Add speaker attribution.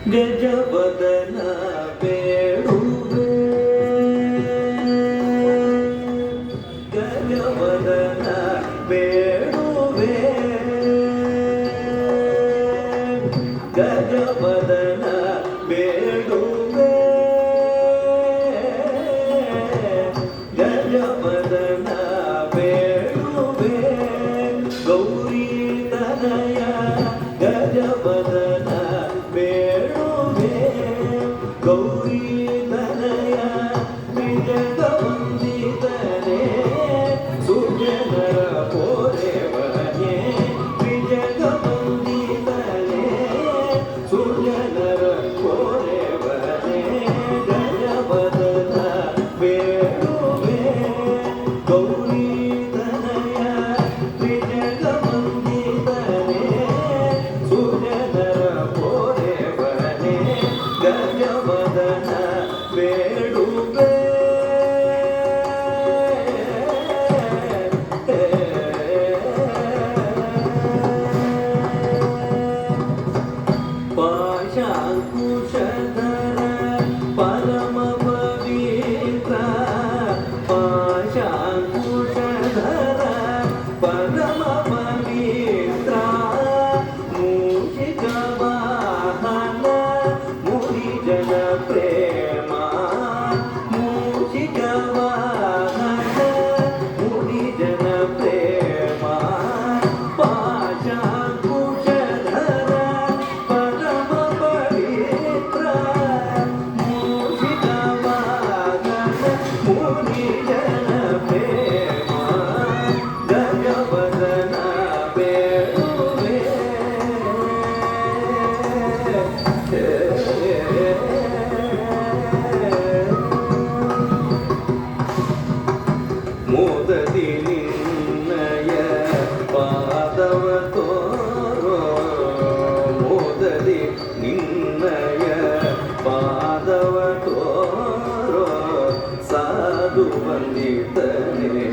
Speaker 1: ಗಜವದನ ಬೇಡುವೆ ಗಜವದನ ಬೇಡುವೆ ಗಜವದನ ಬೇಡುವೆ ಗಜವದನ ಬೇಡುವೆ ಗೌರಿ ತನಯ ಗಜವದನ ಬೇಡುವೆ ಗೌರಿ ತನಯ ವಿಜಗವಂದಿತನೇ ಸುಜನರ ಪೋರೆವನೇ ವಿಜಗವಂದಿತನೇ ಸುಜನರ ಪೋರೆವನೇ ಗಜವದನ ಬೇಡುವೆ ಗೌರಿ ತನಯ ವಿಜಗವಂದಿತನೇ ಸುಜನರ ಪೋರೆವನೇ ಗಜವದನ ಬೇಡುವೆ ಪಾಶಾಂಕುಶಧರ ಪರಮ ಪವಿತ್ರ ಪಾಶಾಂಕುಶಧರ ಪರಮ ಪವಿತ್ರ ಮೂಷಿಕ ವಾಹನ ಮುನಿಜನ ಪ್ರೇಮ ಮೂಷಿಕ ವಾಹನ ಮುನಿಜನ ಪ್ರೇಮ ಪಾಶಾಂಕುಶಧರ ಪರಮ ಪವಿತ್ರ ಮೂಷಿಕ ವಾಹನ ಮುನಿಜನ ಪ್ರೇಮ ಗಜವದನ ಬೇಡುವೆ ಮೋದದಿ ನಿನ್ನಯ ಪಾದವ ತೋರೋ ಮೋದದಿ ನಿನ್ನಯ ಪಾದವ ತೋರೋ ಸಾಧು ವಂದಿತನೇ